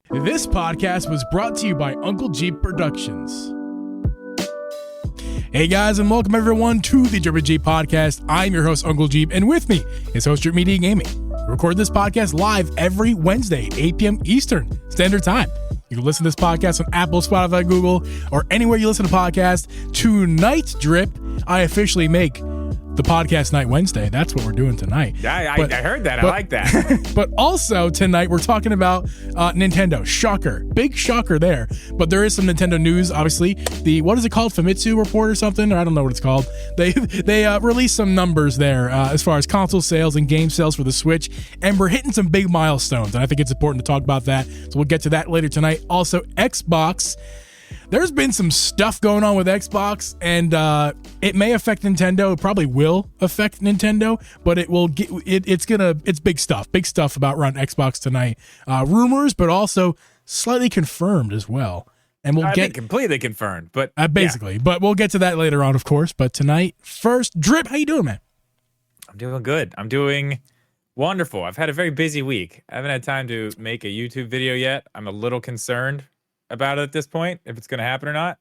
This podcast was brought to you by Uncle Geeb Productions. Hey guys, and welcome everyone to the Drip and Geeb podcast. I'm your host, Uncle Geeb, and with me is host Drip Media Gaming. We record this podcast live every Wednesday, 8 p.m. Eastern Standard Time. You can listen to this podcast on Apple, Spotify, Google, or anywhere you listen to podcasts. Tonight, Drip, I officially make the podcast night Wednesday. That's what we're doing tonight. I heard that. I like that. But also tonight we're talking about Nintendo. Shocker. Big shocker there. But there is some Nintendo news, obviously. The, what is it called? Famitsu report or something? Or I don't know what it's called. They released some numbers there as far as console sales and game sales for the Switch. And we're hitting some big milestones. And I think it's important to talk about that. So we'll get to that later tonight. Also, Xbox. There's been some stuff going on with Xbox, and it may affect Nintendo. It probably will affect Nintendo, but it will get it's big stuff about around Xbox tonight. Rumors, but also slightly confirmed as well. And we'll get completely confirmed, but basically. Yeah. But we'll get to that later on, of course. But tonight, first, Drip, how you doing, man? I'm doing good. I'm doing wonderful. I've had a very busy week. I haven't had time to make a YouTube video yet. I'm a little concerned about it at this point, if it's going to happen or not.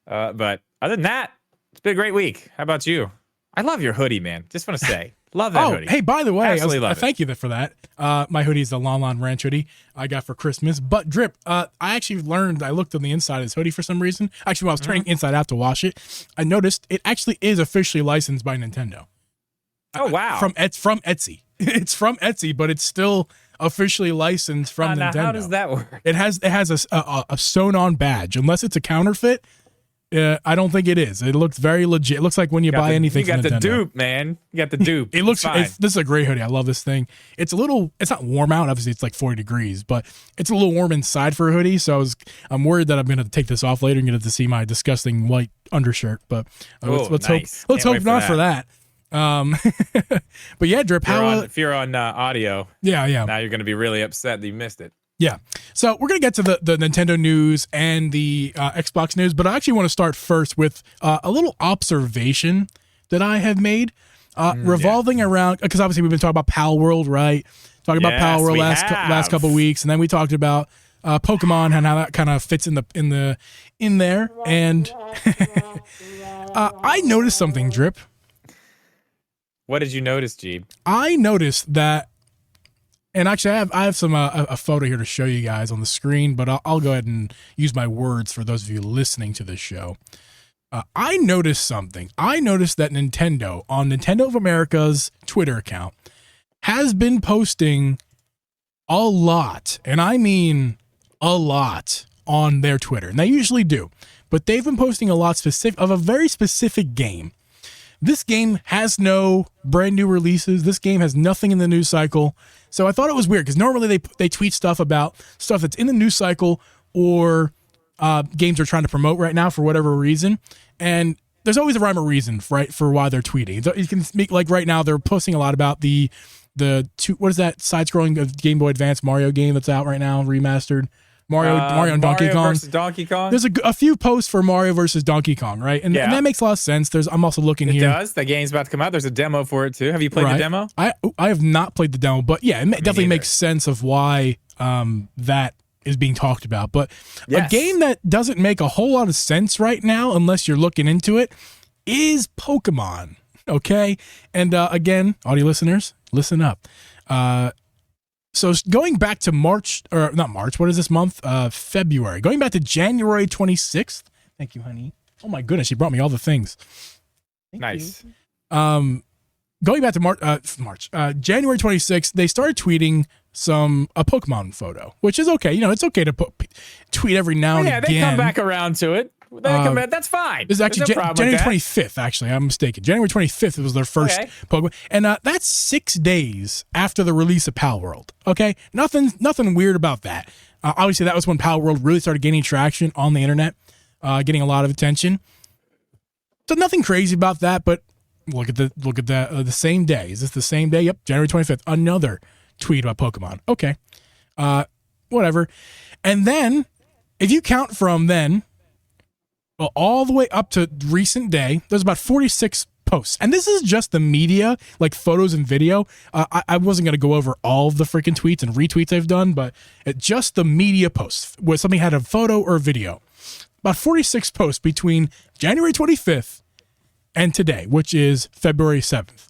But other than that, it's been a great week. How about you? I love your hoodie, man. Just want to say, love that hoodie. Hey, by the way, thank you for that. My hoodie is the Lon Lon Ranch hoodie I got for Christmas. But Drip, I actually I looked on the inside of this hoodie for some reason. Actually, when I was turning inside out to wash it, I noticed it actually is officially licensed by Nintendo. Oh, wow. From Etsy. It's from Etsy, but it's still officially licensed from Nintendo. Now how does that work? It has a sewn-on badge. Unless it's a counterfeit, I don't think it is. It looks very legit. It looks like when you buy anything from Nintendo. You got the dupe, man. You got the dupe. This is a great hoodie. I love this thing. It's not warm out. Obviously, it's like 40 degrees, but it's a little warm inside for a hoodie. So I'm worried that I'm going to take this off later and get to see my disgusting white undershirt. But let's hope not for that. But yeah, Drip, if you're on audio, yeah, now you're going to be really upset that you missed it. Yeah. So we're going to get to the Nintendo news and the Xbox news, but I actually want to start first with a little observation that I have made revolving around, because obviously we've been talking about Pal World, right? Talking about Pal World last couple of weeks, and then we talked about Pokemon and how that kind of fits in there. And I noticed something, Drip. What did you notice, Geeb? I noticed that, and actually I have some a photo here to show you guys on the screen, but I'll go ahead and use my words for those of you listening to this show. I noticed something. I noticed that Nintendo, on Nintendo of America's Twitter account, has been posting a lot, and I mean a lot, on their Twitter. And they usually do, but they've been posting a lot of a very specific game. This game has no brand new releases. This game has nothing in the news cycle. So I thought it was weird because normally they tweet stuff about stuff that's in the news cycle or games they're trying to promote right now for whatever reason. And there's always a rhyme or reason for why they're tweeting. So you can speak, like right now they're posting a lot about the what is that side-scrolling Game Boy Advance Mario game that's out right now, remastered. Mario and Donkey Kong. Versus Donkey Kong. There's a few posts for Mario versus Donkey Kong, right? And that makes a lot of sense. I'm also looking here. It does. The game's about to come out. There's a demo for it too. Have you played the demo? I have not played the demo, but yeah, it definitely makes sense of why that is being talked about. But a game that doesn't make a whole lot of sense right now, unless you're looking into it, is Pokemon. Okay, and again, audio listeners, listen up. So going back to what is this month? February. Going back to January 26th. Thank you, honey. Oh my goodness, she brought me all the things. Nice. Going back to January 26th, they started tweeting a Pokemon photo, which is okay. It's okay to tweet every now and again. Yeah, they come back around to it. That's fine. This is actually January 25th, actually. I'm mistaken. January 25th was their first Pokemon. And that's 6 days after the release of Pal World. Okay? Nothing weird about that. Obviously, that was when Pal World really started gaining traction on the internet, getting a lot of attention. So nothing crazy about that, but look at the same day. Is this the same day? Yep, January 25th. Another tweet about Pokemon. Okay. Whatever. And then, if you count from then, all the way up to recent day, there's about 46 posts, and this is just the media, like photos and video. I wasn't going to go over all of the freaking tweets and retweets I've done, but just the media posts where somebody had a photo or a video. About 46 posts between January 25th and today, which is February 7th.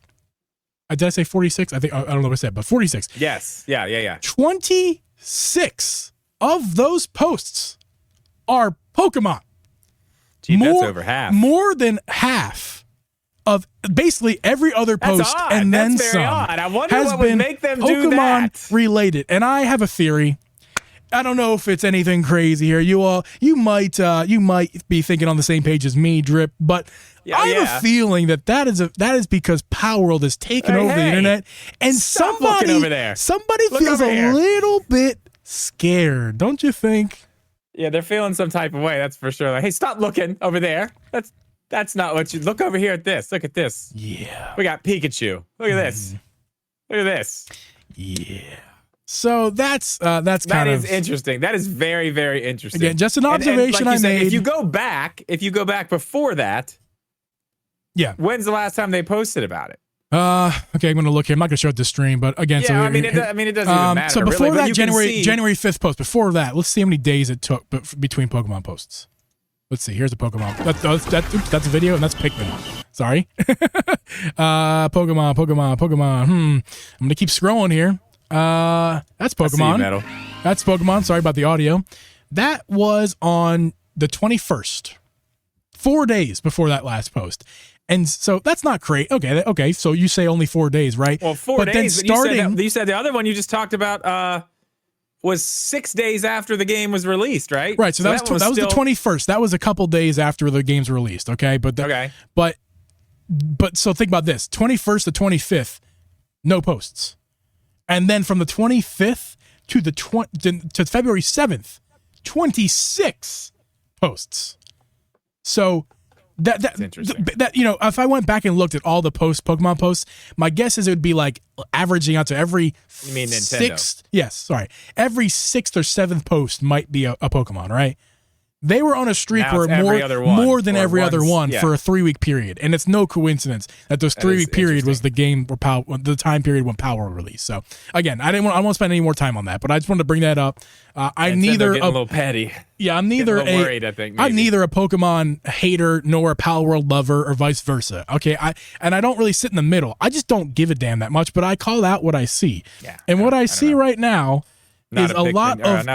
Did I say 46? I don't know what I said, but 46. Yes. Yeah. 26 of those posts are Pokemon. Gee, that's over half. More than half of basically every other post and then that's very some odd. I wonder has what would been make them Pokemon do that. related. And I have a theory. I don't know if it's anything crazy here. You might be thinking on the same page as me, Drip, but I have a feeling that is because Power World has taken over the internet, and somebody feels a little bit scared, don't you think? Yeah, they're feeling some type of way. That's for sure. Like, hey, stop looking over there. That's not what you look over here at this. Look at this. Yeah, we got Pikachu. Look at this. Look at this. Yeah. So that's kind of interesting. That is very, very interesting. Again, just an observation I made. If you go back before that, yeah. When's the last time they posted about it? Okay, I'm going to look here. I'm not going to show it the stream, but again, yeah, so it doesn't even matter. So before really, that January 5th post, before that, let's see how many days it took between Pokemon posts. Let's see. Here's a Pokemon. That's a video, and that's Pikmin. Sorry. Pokemon. I'm going to keep scrolling here. That's Pokemon. That's Pokemon. Sorry about the audio. That was on the 21st. 4 days before that last post. And so that's not great. Okay. So you say only 4 days, right? Well, 4 days. But you said the other one you just talked about was 6 days after the game was released, right? Right. So that was the 21st. That was a couple days after the game's released. Okay. But so think about this: 21st to 25th, no posts, and then from the 25th to February 7th, 26 posts. So that's interesting. If I went back and looked at all the Pokemon posts, my guess is it would be like averaging out to every You mean Nintendo? Every sixth or seventh post might be a Pokemon, right? They were on a streak where more than every other one for a 3-week period, and it's no coincidence that those 3-week period was the time period when Power released. So again, I won't spend any more time on that, but I just wanted to bring that up. I'm neither a little petty. Yeah, I'm neither worried, I think, maybe. I'm neither a Pokemon hater nor a Power World lover or vice versa. Okay, I don't really sit in the middle. I just don't give a damn that much, but I call out what I see. Yeah, and what I see right now is a lot of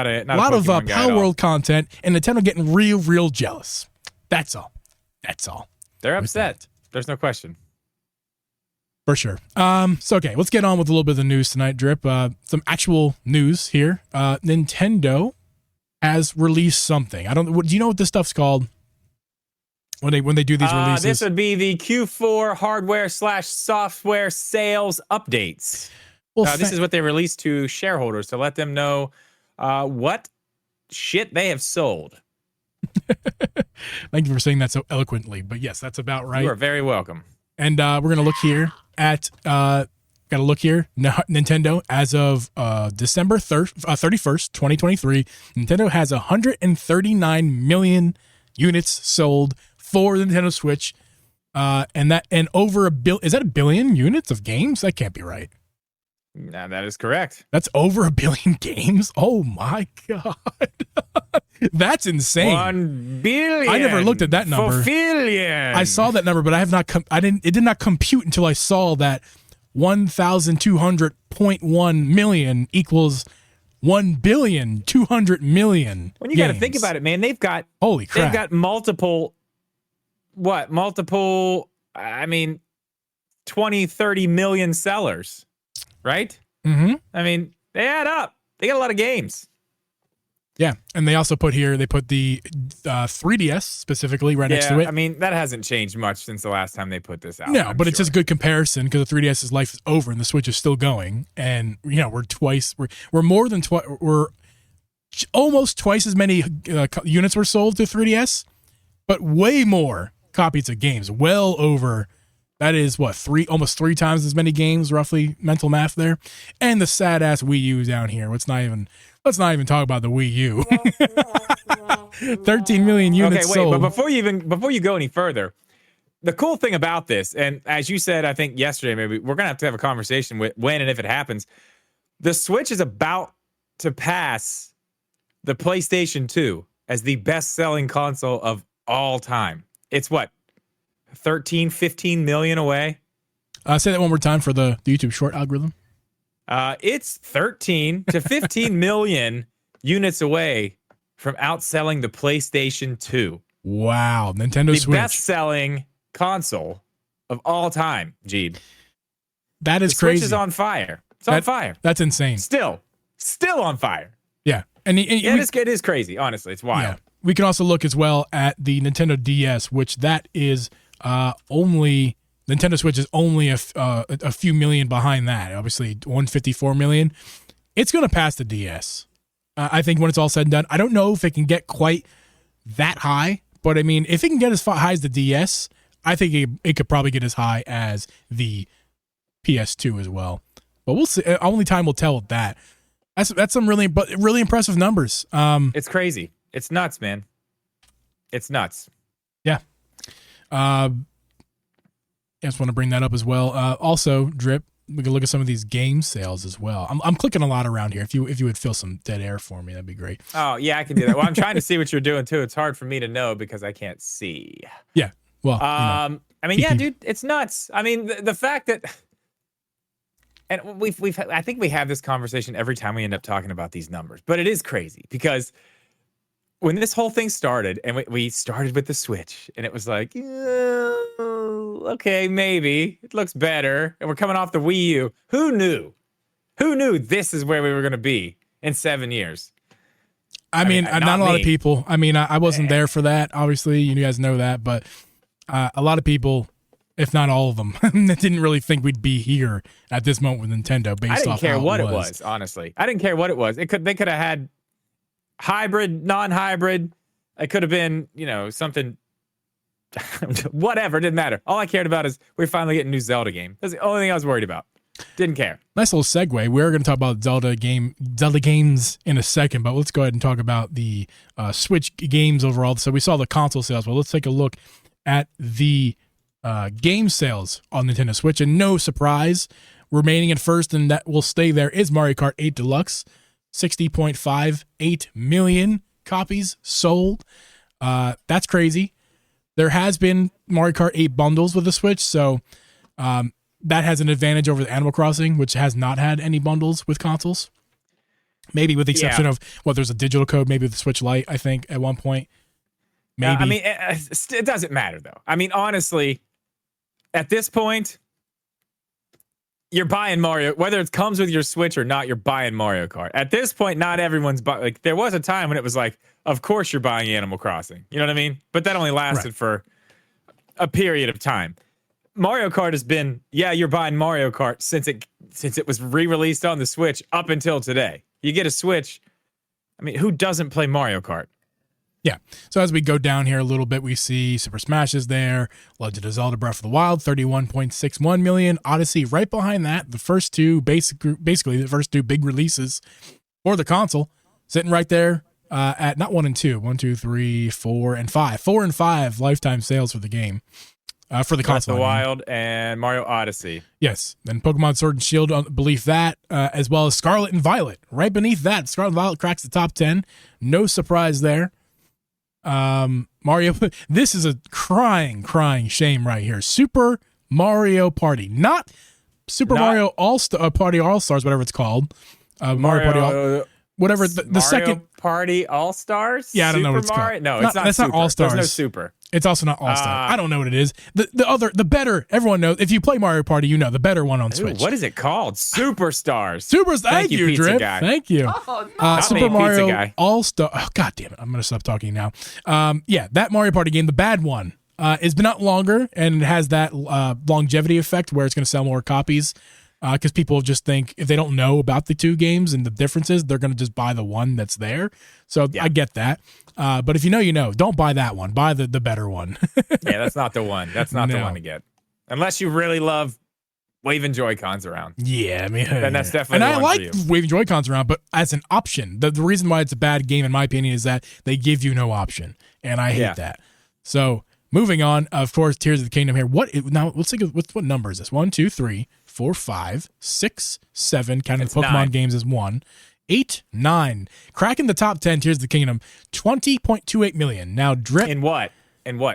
Power World content, and Nintendo getting real jealous. That's all. They're upset. There's no question. For sure. So okay, let's get on with a little bit of the news tonight, Drip. Some actual news here. Nintendo has released something. Do you know what this stuff's called? When they do these releases? This would be the Q4 hardware/software sales updates. Well, this is what they released to shareholders to let them know what shit they have sold. Thank you for saying that so eloquently, but yes, that's about right. You are very welcome. And we're going to look here at, Nintendo as of December 31st, 2023, Nintendo has 139 million units sold for the Nintendo Switch. And over is that a billion units of games? That can't be right. No, that is correct. That's over a billion games. Oh my God. That's insane. 1 billion. I never looked at that number. I saw that number, but I have not. It did not compute until I saw that 1,200.1 million equals 1,200,000,000. When you got to think about it, man, they've got holy crap. They've got multiple. I mean, 20, 30 million sellers. Right? Mm-hmm. I mean, they add up. They got a lot of games. Yeah, and they also put the 3DS specifically right next to it. I mean, that hasn't changed much since the last time they put this out. No, but it's just a good comparison because the 3DS's life is over and the Switch is still going. And we're almost twice as many units were sold to 3DS, but way more copies of games. Well over. That is almost 3 times as many games, roughly. Mental math there, and the sad ass Wii U down here. Let's not even talk about the Wii U. 13 million units sold. But before you go any further, the cool thing about this, and as you said, I think yesterday, maybe we're going to have a conversation with when and if it happens. The Switch is about to pass the PlayStation 2 as the best-selling console of all time. It's what, 13, 15 million away? Say that one more time for the YouTube short algorithm. It's 13 to 15 million units away from outselling the PlayStation 2. Wow, Nintendo Switch. The best-selling console of all time, Geeb. That is the crazy. Switch is on fire. It's on fire. That's insane. Still on fire. Yeah. It is crazy, honestly. It's wild. Yeah. We can also look as well at the Nintendo DS, which that is only... Nintendo Switch is only a few million behind that. Obviously, 154 million. It's going to pass the DS. I think when it's all said and done. I don't know if it can get quite that high, but I mean, if it can get as high as the DS, I think it could probably get as high as the PS2 as well. But we'll see. Only time will tell with that. That's some really impressive numbers. It's crazy. It's nuts, man. It's nuts. Yeah. I just want to bring that up as well. Also, Drip, we can look at some of these game sales as well. I'm clicking a lot around here. If you would fill some dead air for me, that'd be great. Oh, yeah, I can do that. Well, I'm trying to see what you're doing, too. It's hard for me to know because I can't see. Yeah. Well, I mean, yeah, dude, it's nuts. I mean, the fact that... And I think we have this conversation every time we end up talking about these numbers. But it is crazy because when this whole thing started, and we started with the Switch, and it was like, okay, maybe it looks better, and we're coming off the Wii U. Who knew? Who knew this is where we were going to be in 7 years? I mean, not a lot of people. I mean, I wasn't there for that. Obviously, you guys know that, but a lot of people, if not all of them, didn't really think we'd be here at this moment with Nintendo. I didn't care what it was, honestly. I didn't care what it was. They could have had hybrid, non-hybrid. It could have been, something, whatever. It didn't matter. All I cared about is we're finally getting a new Zelda game. That's the only thing I was worried about. Didn't care. Nice little segue. We're going to talk about Zelda games in a second, but let's go ahead and talk about the Switch games overall. So we saw the console sales. Well, let's take a look at the game sales on Nintendo Switch, and no surprise, remaining in first, and that will stay there, is Mario Kart 8 Deluxe. 60.58 million copies sold. That's crazy. There has been Mario Kart 8 bundles with the Switch, so that has an advantage over the Animal Crossing, which has not had any bundles with consoles. Maybe with the exception of, there's a digital code, maybe with the Switch Lite, I think, at one point. Maybe. I mean, it doesn't matter, though. I mean, honestly, at this point, you're buying Mario, whether it comes with your Switch or not, you're buying Mario Kart. At this point, not everyone's buying. Like, there was a time when it was like, of course you're buying Animal Crossing. You know what I mean? But that only lasted for a period of time. Mario Kart has been, you're buying Mario Kart since it was re-released on the Switch up until today. You get a Switch. I mean, who doesn't play Mario Kart? Yeah. So as we go down here a little bit, we see Super Smash is there, Legend of Zelda Breath of the Wild, 31.61 million, Odyssey right behind that, the first two, basically the first two big releases for the console, sitting right there at not 1 and 2, 1, 2, 3, 4, and 5. 4 and 5 lifetime sales for the game. For the console. Breath of the Wild and Mario Odyssey. Yes. Then Pokemon Sword and Shield beneath that, as well as Scarlet and Violet. Right beneath that, Scarlet and Violet cracks the top 10. No surprise there. Mario, this is a crying shame right here. Super Mario Party, not Mario Party All-Stars, whatever it's called. Mario Party whatever the Mario second Party All-Stars? Yeah, I don't know what it's called. No, it's not that's Super. Not All-Stars. There's no Super. It's also not All-Star. I don't know what it is. The better, everyone knows. If you play Mario Party, you know the better one on Switch. What is it called? Superstars. Thank you, Drip. Guy. Thank you. Oh, no. Super Mario All-Star. Oh, God damn it. I'm going to stop talking now. That Mario Party game, the bad one, has been out longer, and it has that longevity effect where it's going to sell more copies. Because people just think if they don't know about the two games and the differences, they're going to just buy the one that's there. So I get that. But if you know, you know. Don't buy that one. Buy the better one. Yeah, that's not the one. That's not the one to get. Unless you really love waving Joy-Cons around. Yeah, I mean, then that's definitely the one for you. And I like waving Joy-Cons around, but as an option. The reason why it's a bad game, in my opinion, is that they give you no option. And I hate that. So Moving on, of course, Tears of the Kingdom here. Now, let's think of what number is this? 1, 2, 3, 4, 5, 6, 7. Counting the Pokemon 9 games as 1. 8, 9. Cracking the top 10, Tears of the Kingdom. 20.28 million. Now, Drip. In what?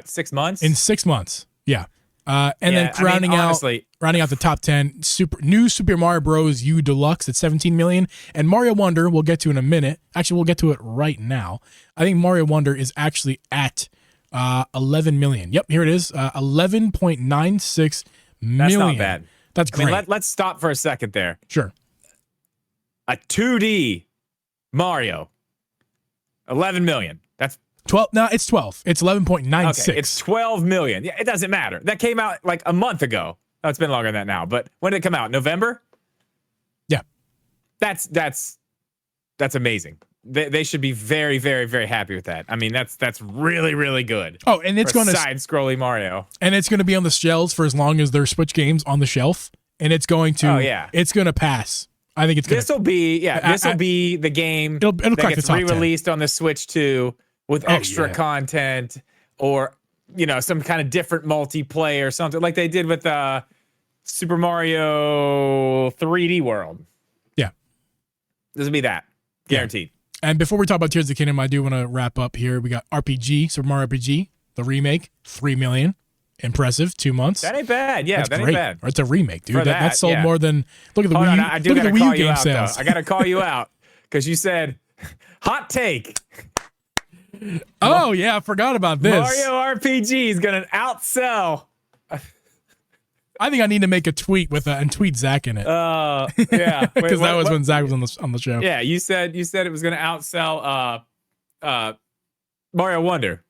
6 months? In 6 months. Yeah. Then rounding out the top 10, new Super Mario Bros. U Deluxe at 17 million, and Mario Wonder we'll get to in a minute. Actually, we'll get to it right now. I think Mario Wonder is actually at 11 million. Yep, here it is. 11.96 million. That's not bad. That's great. I mean, let's stop for a second there. Sure. A 2D Mario, 11 million. That's 12. No, it's 12. It's 11.96. Okay, it's 12 million. Yeah, it doesn't matter. That came out like a month ago. Oh, it's been longer than that now. But when did it come out? November? Yeah. That's amazing. They should be very, very, very happy with that. I mean, that's really, really good. Oh, and it's going to side-scrolling Mario, and it's going to be on the shelves for as long as there's Switch games on the shelf, and it's going to. Oh yeah. It's going to pass. I think it's going. This will be the game it'll that crack gets the top re-released on the Switch 2 with extra content, or some kind of different multiplayer or something like they did with Super Mario 3D World. Yeah, this will be that guaranteed. Yeah. And before we talk about Tears of the Kingdom, I do want to wrap up here. We got RPG, Super Mario RPG, the remake, 3 million. Impressive, 2 months. That ain't bad. Yeah, that's that great. ain't bad. It's a remake, dude. That sold more than. Look at the Wii. I do look at the Wii U game sales. I gotta call you out because you said hot take. Oh yeah, I forgot about this. Mario RPG is gonna outsell. I think I need to make a tweet and tweet Zach in it. Yeah, because that was when Zach was on the show. Yeah, you said it was gonna outsell Mario Wonder.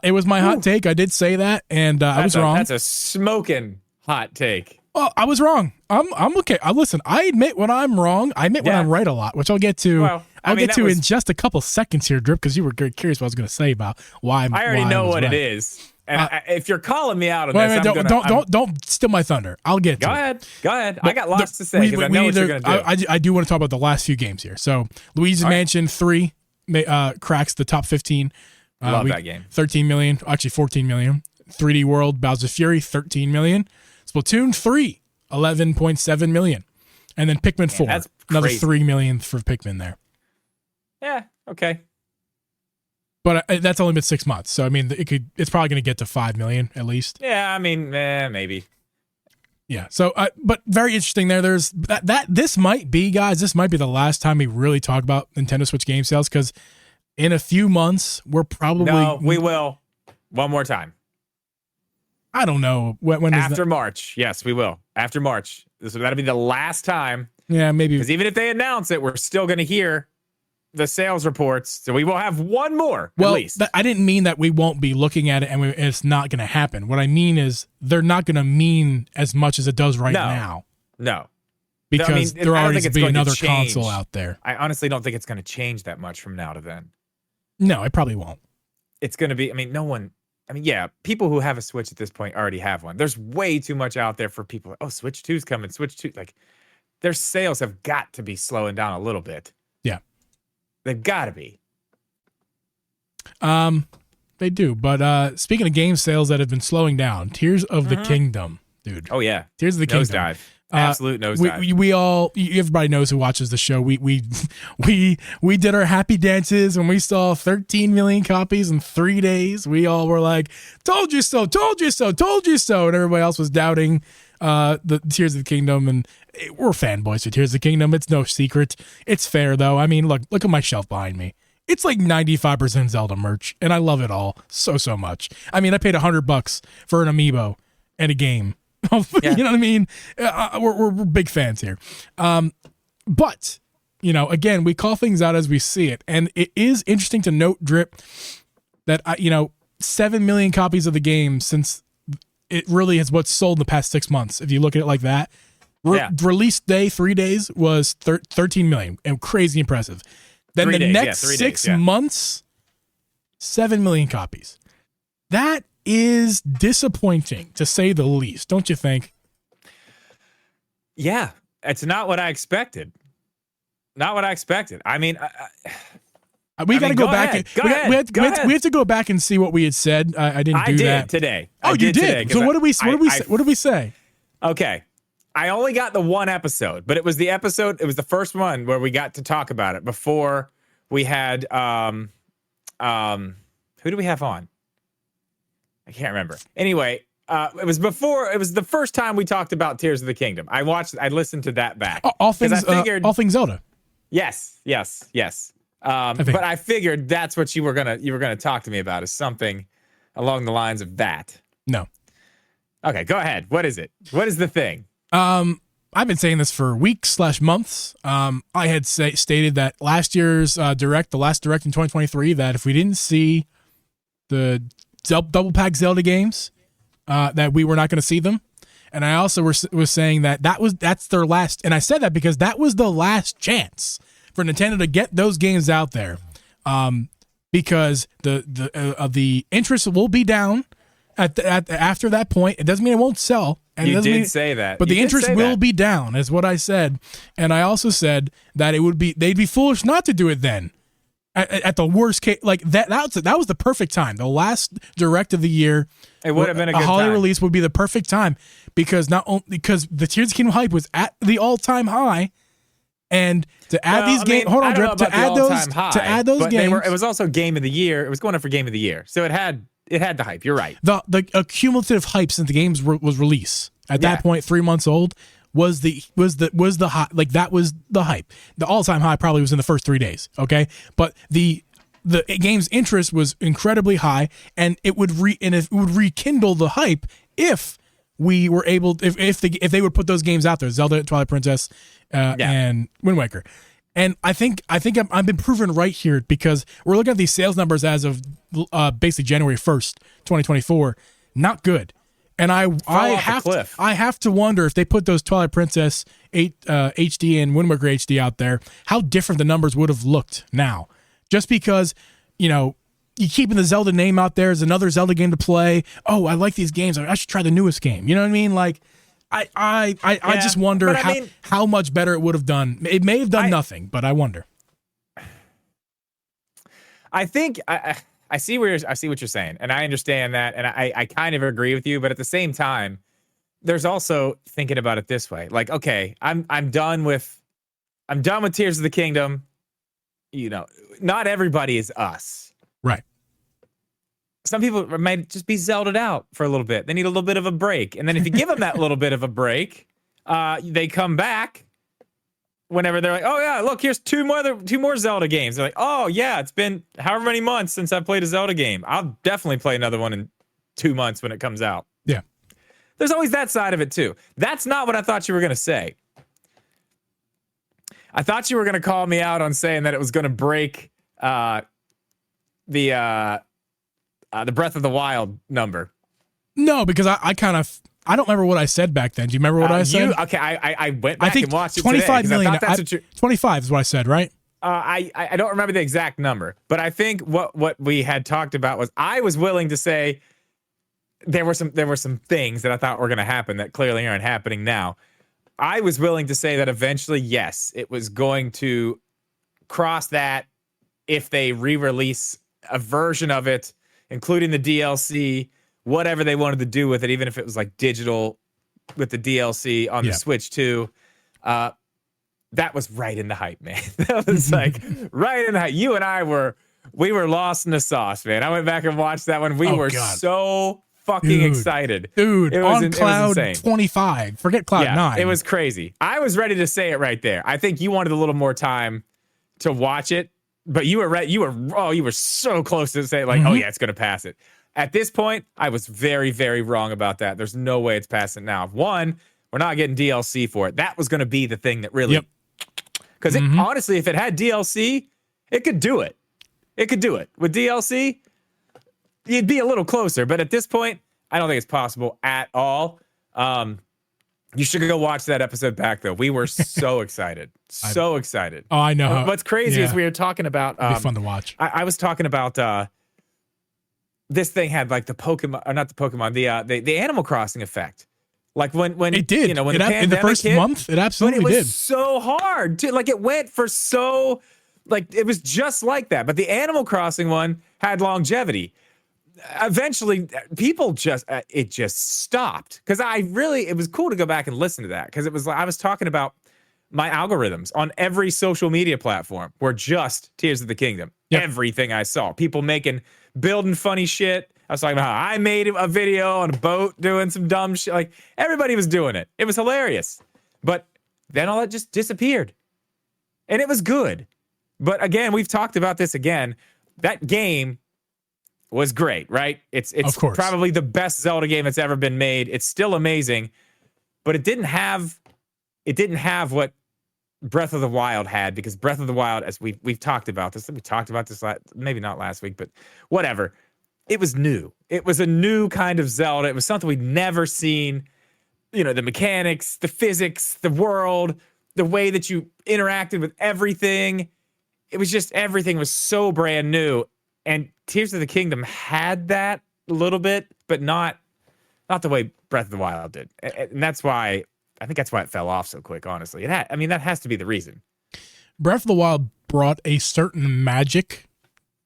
It was my hot take. I did say that, and I was wrong. That's a smoking hot take. Well, I was wrong. I'm okay. Listen, I admit when I'm wrong. I admit when I'm right a lot, which I'll get to. Well, I'll get to in just a couple seconds here, Drip, because you were curious what I was going to say about why. I already know what it is. And if you're calling me out on this, don't steal my thunder. I'll get to it. Go ahead. I got lots to say because I know what you're going to do. I do want to talk about the last few games here. So, Luigi's Mansion 3 cracks the top 15. Love that game. 13 million, actually 14 million. 3D World, Bowser's Fury, 13 million. Splatoon 3, 11.7 million. And then Pikmin 4, another 3 million for Pikmin there. Yeah, okay. But that's only been 6 months. So, I mean, it's probably going to get to 5 million at least. Yeah, I mean, maybe. Yeah. So, but very interesting there. There's this might be, guys, this might be the last time we really talk about Nintendo Switch game sales because in a few months, we're probably... No, we will. One more time. I don't know. When is After March. Yes, we will. After March. That'll be the last time. Yeah, maybe. Because even if they announce it, we're still going to hear the sales reports. So we will have one more, at least. I didn't mean that we won't be looking at it and it's not going to happen. What I mean is they're not going to mean as much as it does now. No. Because there already be another console out there. I honestly don't think it's going to change that much from now to then. No, it probably won't. It's going to be, people who have a Switch at this point already have one. There's way too much out there for people. Oh, Switch 2's coming. Switch 2. Like, their sales have got to be slowing down a little bit. Yeah. They've got to be. They do. But speaking of game sales that have been slowing down, Tears of the Kingdom, dude. Oh, yeah. Tears of the Kingdom. Nosedive. Absolute nosedive. We all, everybody knows who watches the show. We did our happy dances when we saw 13 million copies in 3 days. We all were like, "Told you so, told you so, told you so," and everybody else was doubting the Tears of the Kingdom. And we're fanboys for Tears of the Kingdom. It's no secret. It's fair though. I mean, look at my shelf behind me. It's like 95% Zelda merch, and I love it all so much. I mean, I paid $100 for an amiibo and a game. You know what I mean? We're big fans here. But, again, we call things out as we see it. And it is interesting to note, Drip, that, 7 million copies of the game since it really is what's sold in the past 6 months. If you look at it like that. Release day, 3 days, was 13 million. And crazy impressive. Then next 6 months, 7 million copies. That is disappointing, to say the least, don't you think? Yeah, it's not what I expected. Not what I expected. I mean, We got to go back. We have to go back and see what we had said. I didn't do that today. Oh, you did. So what did we say? Okay. I only got the one episode, but it was the first one where we got to talk about it before we had who do we have on? I can't remember. Anyway, it was the first time we talked about Tears of the Kingdom. I listened to that back. All things Zelda. Yes. But I figured that's what you were gonna talk to me about, is something along the lines of that. No. Okay, go ahead. What is it? What is the thing? I've been saying this for weeks/months. I had stated that last year's the last direct in 2023, that if we didn't see the double pack Zelda games, that we were not going to see them. And I also was saying that's their last. And I said that because that was the last chance for Nintendo to get those games out there, because the interest will be down after that point. It doesn't mean it won't sell. And you did say that, but the interest will be down, is what I said. And I also said that they'd be foolish not to do it then. At the worst case, like that was the perfect time. The last direct of the year, it would have been a good holiday time. Release would be the perfect time, because because the Tears of the Kingdom hype was at the all-time high. And to add these games, hold on, Drip, to add those games, it was also Game of the Year. It was going up for Game of the Year, so it had the hype. You're right. The accumulative hype since the games was released at that point, 3 months old, was the high. Like, that was the hype. The all-time high probably was in the first 3 days. Okay, but the game's interest was incredibly high, and it would rekindle the hype if we were able, if they would put those games out there, Zelda, Twilight Princess, and Wind Waker. And I think I've been proven right here, because we're looking at these sales numbers as of basically January 1st, 2024. Not good. And I have to wonder if they put those Twilight Princess HD and Wind Waker HD out there, how different the numbers would have looked now. Just because, you keeping the Zelda name out there as another Zelda game to play. Oh, I like these games. I should try the newest game. You know what I mean? Like, I just wonder how much better it would have done. It may have done nothing, but I wonder. I think I see what you're saying, and I understand that, and I kind of agree with you. But at the same time, there's also thinking about it this way. Like, okay, I'm done with Tears of the Kingdom. Not everybody is us. Right. Some people might just be Zelda'd out for a little bit. They need a little bit of a break. And then if you give them that little bit of a break, they come back whenever they're like, oh, yeah, look, here's two more Zelda games. They're like, oh, yeah, it's been however many months since I played a Zelda game. I'll definitely play another one in 2 months when it comes out. Yeah. There's always that side of it, too. That's not what I thought you were going to say. I thought you were going to call me out on saying that it was going to break the Breath of the Wild number. No, because I don't remember what I said back then. Do you remember what I said? I went back and watched it today. 25 million. 25 is what I said, right? I don't remember the exact number, but I think what we had talked about was, I was willing to say there were some things that I thought were going to happen that clearly aren't happening now. I was willing to say that eventually, yes, it was going to cross that if they re-release a version of it, including the DLC, whatever they wanted to do with it, even if it was like digital with the DLC on the Switch too. That was right in the hype, man. That was like right in the hype. You and I were lost in the sauce, man. I went back and watched that one. We were so fucking excited. Dude, on cloud 25. Forget cloud 9. It was crazy. I was ready to say it right there. I think you wanted a little more time to watch it, but you were ready. You were so close to say, like, oh yeah, it's going to pass it. At this point, I was very, very wrong about that. There's no way it's passing now. One, we're not getting DLC for it. That was going to be the thing that really, because honestly, if it had DLC, it could do it. It could do it. With DLC, you'd be a little closer. But at this point, I don't think it's possible at all. You should go watch that episode back, though. We were so excited. So excited. Oh, I know. What's crazy is we were talking about... It'd be fun to watch. I was talking about... this thing had like the Pokemon... Or not the Pokemon. The Animal Crossing effect. Like when it did. When the pandemic in the first hit, month, it absolutely did. But it was so hard. Like, it went for so Like, it was just like that. But the Animal Crossing one had longevity. Eventually, people it just stopped. Because it was cool to go back and listen to that. Because it was like, I was talking about my algorithms on every social media platform were just Tears of the Kingdom. Yep. Everything I saw. People building funny shit. I was talking about how I made a video on a boat doing some dumb shit. Like, everybody was doing it. It was hilarious. But then all that just disappeared. And it was good. But again, we've talked about this again. That game was great, right? It's probably the best Zelda game that's ever been made. It's still amazing. But it didn't have what Breath of the Wild had, because Breath of the Wild, as we've talked about this, maybe not last week, but whatever. It was new. It was a new kind of Zelda. It was something we'd never seen. You know, the mechanics, the physics, the world, the way that you interacted with everything. It was just, everything was so brand new. And Tears of the Kingdom had that a little bit, but not the way Breath of the Wild did. And that's why, I think that's why it fell off so quick, honestly. That has to be the reason. Breath of the Wild brought a certain magic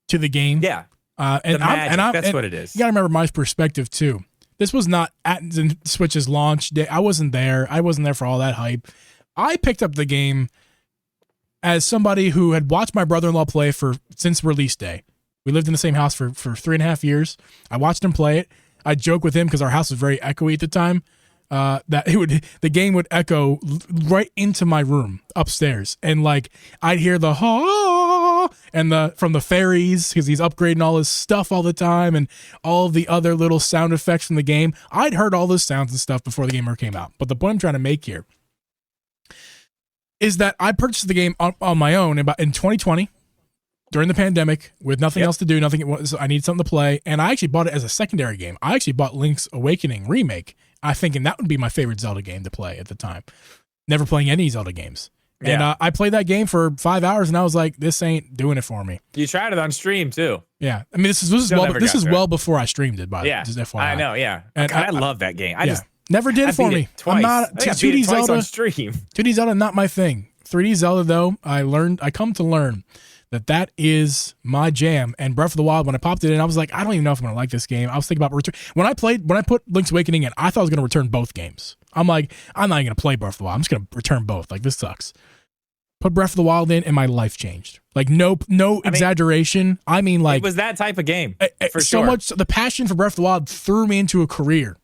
to the game. Yeah. That's what it is. You got to remember my perspective too. This was not at the Switch's launch day. I wasn't there. I wasn't there for all that hype. I picked up the game as somebody who had watched my brother-in-law play since release day. We lived in the same house for 3.5 years. I watched him play it. I joke with him because our house was very echoey at the time. That the game would echo right into my room upstairs, and like I'd hear the ha and from the fairies, because he's upgrading all his stuff all the time, and all the other little sound effects from the game. I'd heard all those sounds and stuff before the game ever came out. But the point I'm trying to make here is that I purchased the game on my own in 2020 during the pandemic with nothing else to do. I needed something to play, and I actually bought it as a secondary game. I actually bought Link's Awakening Remake. I thinking that would be my favorite Zelda game to play at the time. Never playing any Zelda games. And I played that game for 5 hours, and I was like, this ain't doing it for me. You tried it on stream, too. Yeah. I mean, this is well before I streamed it, by the way. Just FYI. I know, yeah. And I love that game. I just never did it for me. Twice. I'm not 2D Zelda on stream. 2D Zelda, not my thing. 3D Zelda, though, I come to learn that is my jam. And Breath of the Wild, when I popped it in, I was like, I don't even know if I'm gonna like this game. I was thinking about when I put Link's Awakening in, I thought I was gonna return both games. I'm like, I'm not even gonna play Breath of the Wild. I'm just gonna return both. Like, this sucks. Put Breath of the Wild in, and my life changed. Like, no exaggeration. I mean, like, it was that type of game. For so sure. much the passion for Breath of the Wild threw me into a career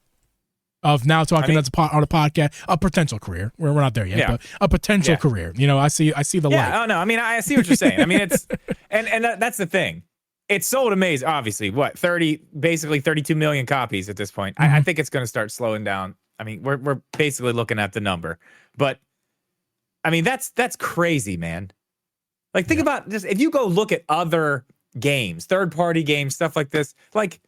of now talking on a podcast, a potential career. We're not there yet, but a potential career. You know, I see the light. Yeah, oh no, I mean, I see what you're saying. I mean, it's and that's the thing. It sold amazing. Obviously, basically 32 million copies at this point. Mm-hmm. I think it's going to start slowing down. I mean, we're basically looking at the number, but I mean, that's crazy, man. Like, think about this. If you go look at other games, third-party games, stuff like this, like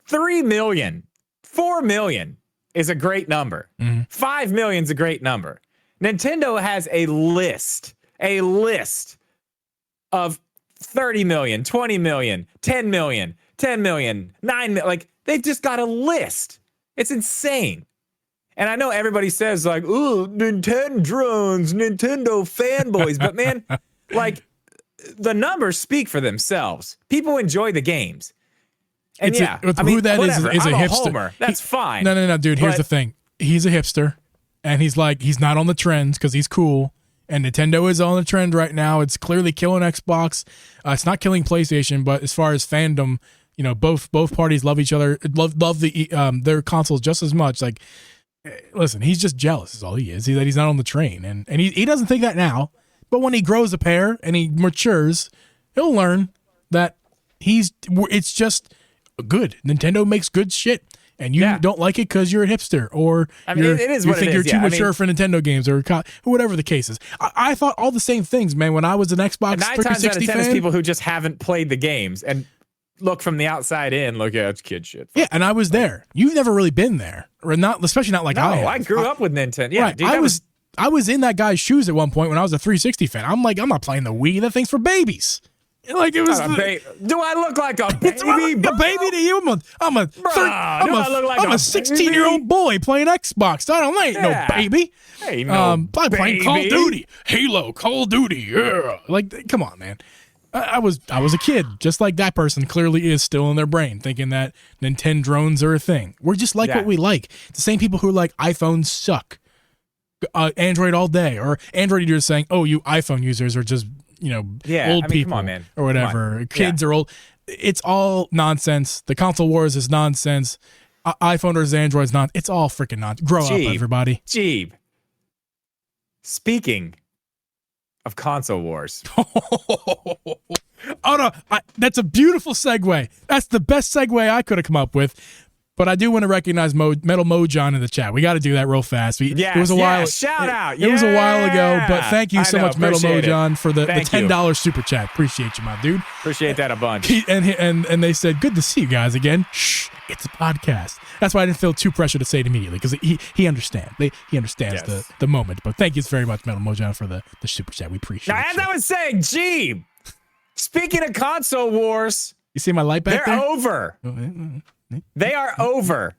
3 million, 4 million is a great number. Mm-hmm. 5 million is a great number. Nintendo has a list of 30 million, 20 million, 10 million, 10 million, 9 million. Like, they've just got a list. It's insane. And I know everybody says, like, ooh, Nintendo drones, Nintendo fanboys. But, man, like, the numbers speak for themselves. People enjoy the games. And who that is a hipster. Homer. That's fine. No, dude. Here's the thing. He's a hipster, and he's not on the trends because he's cool. And Nintendo is on the trend right now. It's clearly killing Xbox. It's not killing PlayStation, but as far as fandom, you know, both parties love each other, love their consoles just as much. Like, listen, he's just jealous. Is all he is. He's not on the train, and he doesn't think that now. But when he grows a pair and he matures, he'll learn that it's just good. Nintendo makes good shit, and you don't like it because you're a hipster, or you think you're too mature for Nintendo games, or whatever the case is. I thought all the same things, man, when I was an Xbox 360 fan. It's people who just haven't played the games and look from the outside in, look, it's kid shit. Yeah, and I was there. You've never really been there, or not, especially not like I have. I grew up with Nintendo. Yeah, right. dude, I was in that guy's shoes at one point when I was a 360 fan. I'm like, I'm not playing the Wii. That thing's for babies. Like it was. Do I look like a baby? It's a baby to you. I'm a 16-year-old boy playing Xbox. I ain't no baby. Hey, no playing Call of Duty, Halo, Call of Duty. Yeah, like come on, man. I was a kid, just like that person clearly is still in their brain, thinking that Nintendo drones are a thing. We're just like what we like. The same people who are like iPhones suck, Android all day, or Android users saying, "Oh, you iPhone users are just old people come on, man. or whatever. Kids are old." It's all nonsense. The console wars is nonsense. iPhone versus Android's not. It's all freaking nonsense. Grow up, everybody. Geeb. Speaking of console wars. Oh no, that's a beautiful segue. That's the best segue I could have come up with. But I do want to recognize Metal Mojon in the chat. We got to do that real fast. It was a while. Shout out. It was a while ago, but thank you so much, Metal Mojon, for the $10 super chat. Appreciate you, my dude. Appreciate that a bunch. And they said, "Good to see you guys again." Shh, it's a podcast. That's why I didn't feel too pressure to say it immediately, because he understands. He understands the moment. But thank you very much, Metal Mojon, for the super chat. We appreciate it. As I was saying, Geeb, speaking of console wars, you see my light back there? They're over. They are over.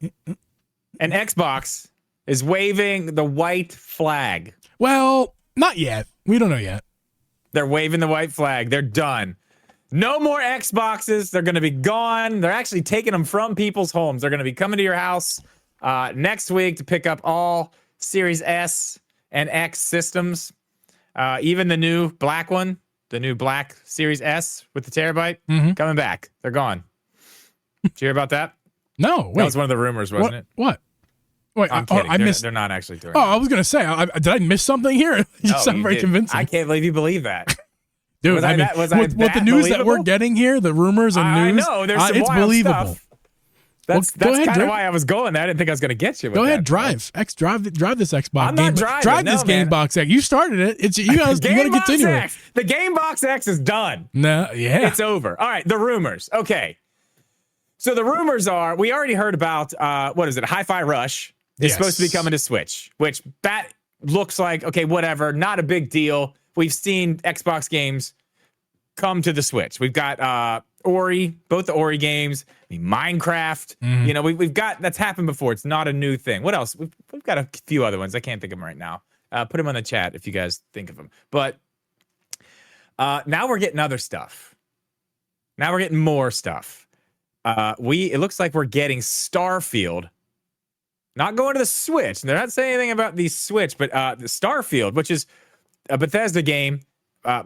And Xbox is waving the white flag. Well, not yet. We don't know yet. They're waving the white flag. They're done. No more Xboxes. They're going to be gone. They're actually taking them from people's homes. They're going to be coming to your house next week to pick up all Series S and X systems. Even the new black one, the new black Series S with the terabyte, coming back. They're gone. Did you hear about that? No, wait. That was one of the rumors, wasn't it? What? Wait, I'm kidding. I missed. They're not actually doing it. I was going to say, did I miss something here? You sound very convincing. I can't believe you believe that. Dude, with the news that we're getting here, the rumors and news, I know, there's some it's wild believable. Stuff. That's kind of why I was going there. I didn't think I was going to get you with Go ahead, that. drive this Xbox. I'm not driving. Drive this Game Box X. You started it. It's you guys. You got to continue it. The Game Box X is done. No, yeah. It's over. All right, the rumors. Okay. So the rumors are, we already heard about, what is it, Hi-Fi Rush is supposed to be coming to Switch, which that looks like, okay, whatever, not a big deal. We've seen Xbox games come to the Switch. We've got Ori, both the Ori games, Minecraft. We've got, that's happened before. It's not a new thing. What else? We've got a few other ones. I can't think of them right now. Put them on the chat if you guys think of them. But now we're getting other stuff. Now we're getting more stuff. It looks like we're getting Starfield. Not going to the Switch. They're not saying anything about the Switch, but the Starfield, which is a Bethesda game,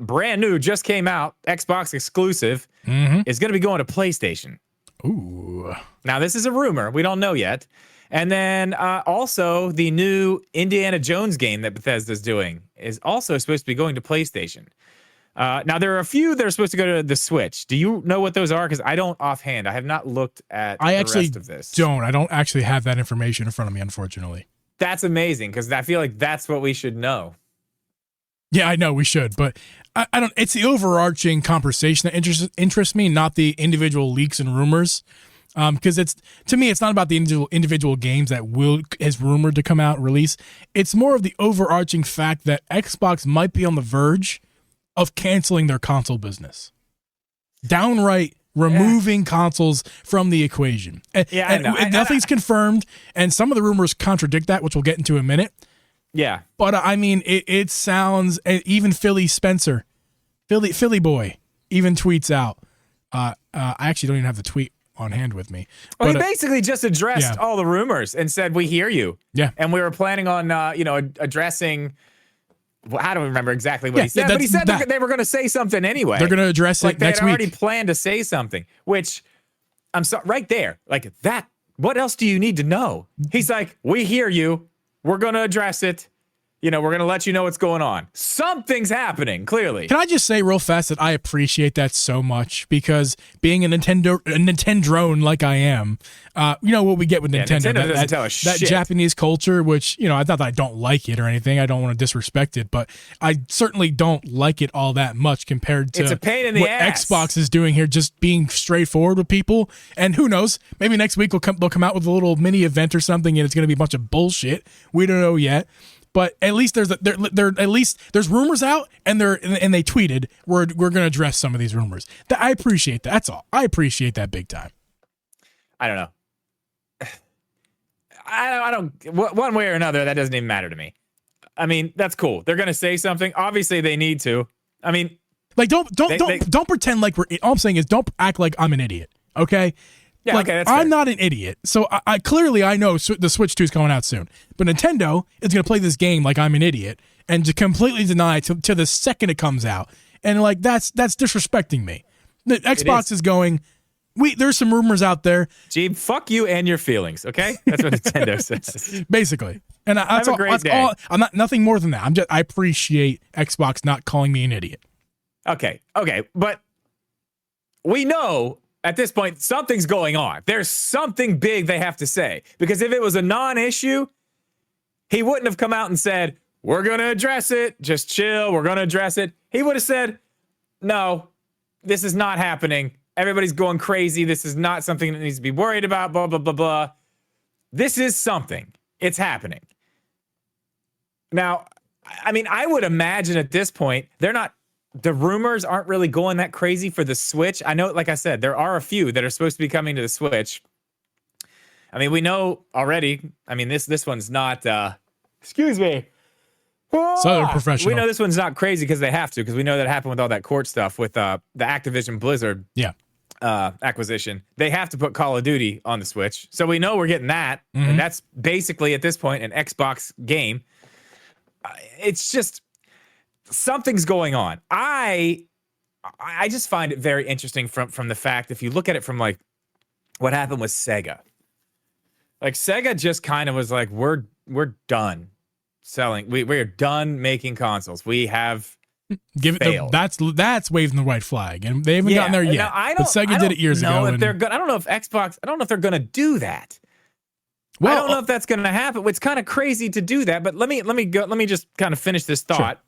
brand new, just came out, Xbox exclusive, is going to be going to PlayStation. Ooh. Now, this is a rumor. We don't know yet. And then also the new Indiana Jones game that Bethesda's doing is also supposed to be going to PlayStation. Now, there are a few that are supposed to go to the Switch. Do you know what those are? Because I don't offhand. I have not looked at the rest of this. I don't actually have that information in front of me, unfortunately. That's amazing, because I feel like that's what we should know. Yeah, I know we should, but I don't. It's the overarching conversation that interests me, not the individual leaks and rumors. Because to me, it's not about the individual games that is rumored to come out and release. It's more of the overarching fact that Xbox might be on the verge of canceling their console business, downright removing consoles from the equation. I know. Nothing's confirmed, and some of the rumors contradict that, which we'll get into in a minute. Yeah, but I mean, it sounds. Even Philly Spencer, Philly boy, even tweets out. I actually don't even have the tweet on hand with me. Well, he basically just addressed all the rumors and said, "We hear you." Yeah, and we were planning on, addressing. Well, I don't remember exactly what he said, but he said they were going to say something anyway. They're going to address it next week. They had already planned to say something, which I'm sorry, right there, like that. What else do you need to know? He's like, "We hear you. We're going to address it. We're going to let you know what's going on." Something's happening, clearly. Can I just say real fast that I appreciate that so much, because being a Nintendo drone like I am, what we get with Nintendo, doesn't tell us that shit. Japanese culture, which, it's not that I don't like it or anything. I don't want to disrespect it, but I certainly don't like it all that much compared to it's a pain in the what ass. Xbox is doing here, just being straightforward with people. And who knows, maybe next week they'll come out with a little mini event or something, and it's going to be a bunch of bullshit. We don't know yet. but at least there's there's rumors out, and they tweeted we're going to address some of these rumors. I appreciate that. That's all. I appreciate that big time. I don't know. I don't. One way or another, that doesn't even matter to me. I mean, that's cool. They're going to say something. Obviously, they need to. I mean, like don't pretend like we're. All I'm saying is don't act like I'm an idiot. Okay. Yeah. Like, okay. That's I'm fair. not an idiot, so I clearly I know the Switch 2 is coming out soon. But Nintendo is going to play this game like I'm an idiot and to completely deny to the second it comes out, and like that's disrespecting me. The Xbox is going. There's some rumors out there. Geeb, fuck you and your feelings. Okay, that's what Nintendo says. Basically, and that's Have a great day. all. I'm not nothing more than that. I appreciate Xbox not calling me an idiot. Okay, but we know at this point something's going on. There's something big they have to say, because if it was a non-issue, he wouldn't have come out and said, "We're going to address it. Just chill. We're going to address it." He would have said, "No, this is not happening. Everybody's going crazy. This is not something that needs to be worried about, blah, blah, blah, blah." This is something. It's happening. Now, I mean, I would imagine at this point, the rumors aren't really going that crazy for the Switch. I know, like I said, there are a few that are supposed to be coming to the Switch. I mean, we know already. I mean, this one's not, excuse me. Southern Professional. We know this one's not crazy because they have to, because we know that happened with all that court stuff with the Activision Blizzard acquisition. They have to put Call of Duty on the Switch. So we know we're getting that. Mm-hmm. And that's basically, at this point, an Xbox game. It's just, something's going on. I just find it very interesting from the fact, if you look at it from like what happened with Sega. Like Sega just kind of was like, we're done selling. We're done making consoles. We have failed. That's waving the white flag, and they haven't gotten there yet. Now, but Sega did it years ago. I don't know if Xbox. I don't know if they're going to do that. Well, I don't know if that's going to happen. It's kind of crazy to do that. But let me just kind of finish this thought.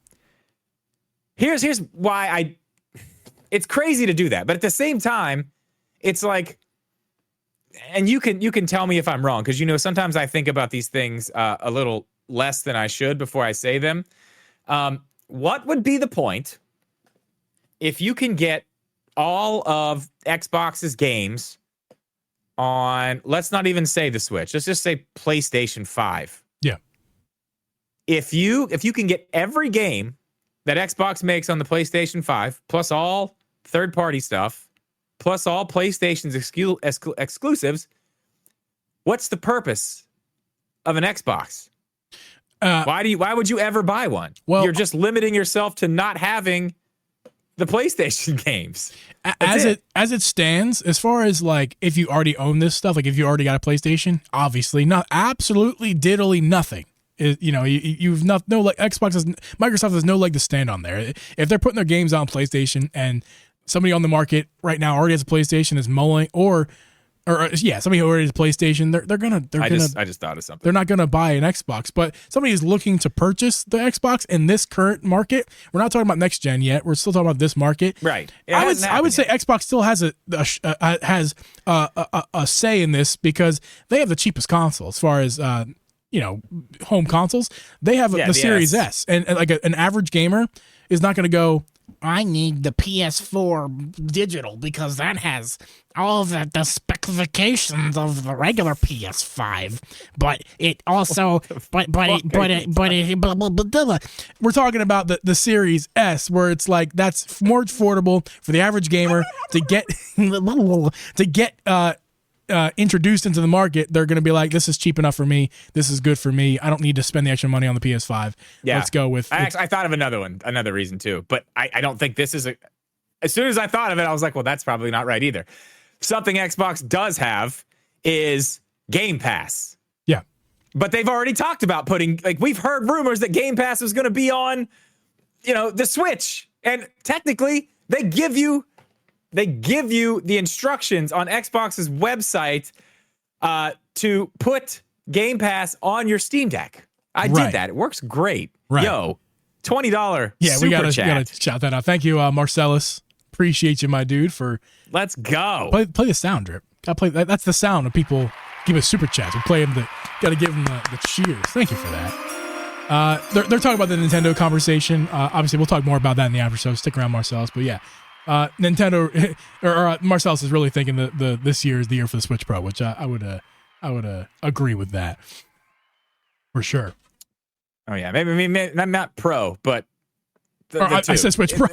Sure. Here's why it's crazy to do that. But at the same time, it's like, and you can tell me if I'm wrong, because sometimes I think about these things a little less than I should before I say them. What would be the point if you can get all of Xbox's games on, let's not even say the Switch, let's just say PlayStation 5. Yeah. If you can get every game that Xbox makes on the PlayStation 5, plus all third-party stuff, plus all PlayStation's exclusives, what's the purpose of an Xbox? Why would you ever buy one? Well, you're just limiting yourself to not having the PlayStation games. As it stands, as far as like if you already own this stuff, like if you already got a PlayStation, obviously not, absolutely diddly nothing. You've no like Microsoft has no leg to stand on there. If they're putting their games on PlayStation and somebody on the market right now already has a PlayStation is mulling, somebody who already has a PlayStation, I just thought of something. They're not gonna buy an Xbox, but somebody is looking to purchase the Xbox in this current market. We're not talking about next gen yet. We're still talking about this market, right? I would say Xbox still has a say in this because they have the cheapest console as far as home consoles. They have the Series S, and like an average gamer is not going to go, I need the PS4 digital because that has all the specifications of the regular PS5, but it also, we're talking about the Series S, where it's like that's more affordable for the average gamer to get introduced into the market. They're going to be like, this is cheap enough for me. This is good for me. I don't need to spend the extra money on the PS5. Yeah. Let's go with. I thought of another reason too, but I don't think this is as soon as I thought of it, I was like, well, that's probably not right either. Something Xbox does have is Game Pass. Yeah. But they've already talked about putting, like, we've heard rumors that Game Pass was going to be on, the Switch. And technically, they give you the instructions on Xbox's website to put Game Pass on your Steam Deck. I did that. It works great. Right. Yo, $20 we gotta shout that out. Thank you, Marcellus. Appreciate you, my dude, for let's go. Play the sound drip. Gotta play that's the sound of people give us super chats. We play them gotta give them the cheers. Thank you for that. They're talking about the Nintendo conversation. Obviously, we'll talk more about that in the after show. Stick around, Marcellus. But yeah, Nintendo or Marcellus is really thinking the this year is the year for the Switch Pro, which I would agree with that for sure. Oh yeah, maybe not Pro, but I said Switch Pro.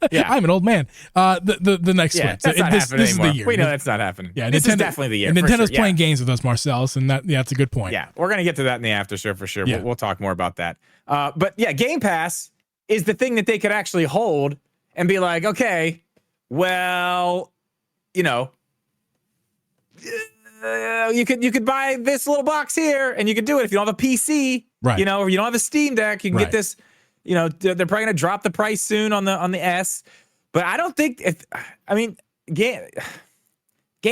Yeah, I'm an old man. The next Switch. That's not happening this anymore. is the year. We know that's not happening. Yeah, this is definitely the year. And Nintendo's sure. playing games with us, Marcellus, and that's a good point. Yeah, we're gonna get to that in the after show for sure. Yeah. We'll talk more about that. But yeah, Game Pass is the thing that they could actually hold and be like, okay, well, you know, you could buy this little box here, and you could do it if you don't have a PC, right? You know, or you don't have a Steam Deck. You can get this. You know, they're probably going to drop the price soon on the S, but I don't think Game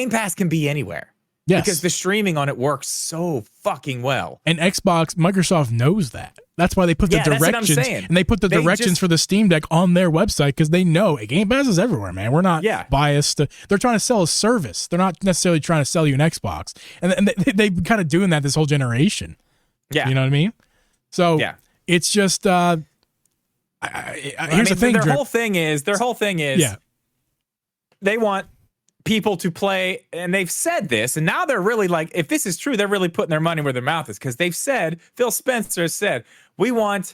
Pass can be anywhere. Yes. Because the streaming on it works so fucking well. And Microsoft knows that. That's why they put the directions and they put the directions for the Steam Deck on their website because they know Game Pass is everywhere, man. We're not biased. They're trying to sell a service. They're not necessarily trying to sell you an Xbox. And they've been kind of doing that this whole generation. Yeah. You know what I mean? So it's just here's the thing. Their whole thing is they want people to play, and they've said this, and now they're really like, if this is true, they're really putting their money where their mouth is, because they've said, Phil Spencer said, we want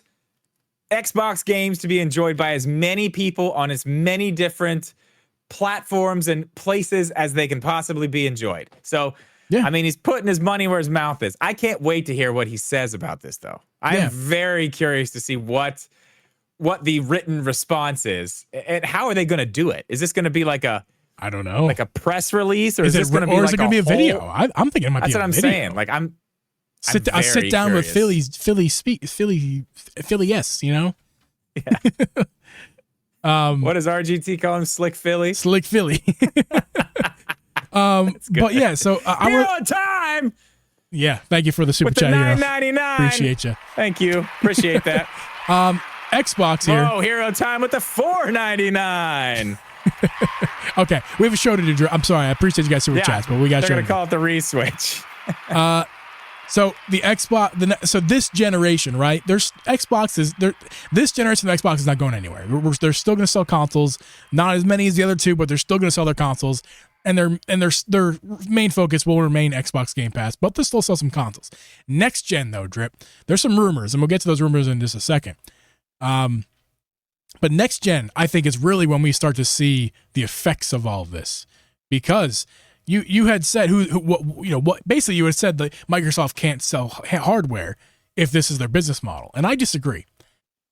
Xbox games to be enjoyed by as many people on as many different platforms and places as they can possibly be enjoyed. So, I mean, he's putting his money where his mouth is. I can't wait to hear what he says about this, though. I am very curious to see what the written response is, and how are they going to do it? Is this going to be like I don't know, like a press release, or is this going to be like a video? I'm thinking it might be a video. That's what I'm saying. Like I sit down with Philly, yes, you know? Yeah. What does RGT call him? Slick Philly? Slick Philly. But yeah, so Hero time. Yeah, thank you for the super chat. $9.99. Appreciate you. Thank you. Appreciate that. Xbox here. Oh, Hero time with the $4.99. Okay, we have a show to do. I'm sorry, I appreciate you guys super chats, but we got. They're gonna call it the re-switch. So the Xbox, so this generation, right? There's Xboxes. This generation of Xbox is not going anywhere. They're still going to sell consoles, not as many as the other two, but they're still going to sell their consoles, and their main focus will remain Xbox Game Pass, but they'll still sell some consoles. Next gen though, Drip, there's some rumors, and we'll get to those rumors in just a second. But next gen, I think, is really when we start to see the effects of all of this, because you had said basically you had said that Microsoft can't sell hardware if this is their business model, and I disagree,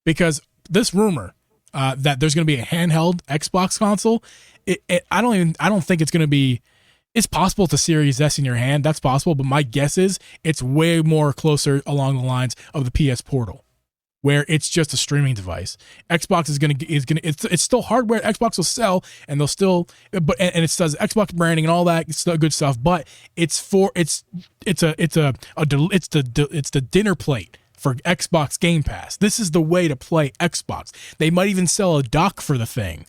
because this rumor that there's going to be a handheld Xbox console, I don't think it's going to be. It's possible it's a Series S in your hand. That's possible, but my guess is it's way more closer along the lines of the PS Portal, where it's just a streaming device. Xbox is gonna it's still hardware. Xbox will sell, and they'll still, but and it does Xbox branding and all that good stuff. But it's the dinner plate for Xbox Game Pass. This is the way to play Xbox. They might even sell a dock for the thing,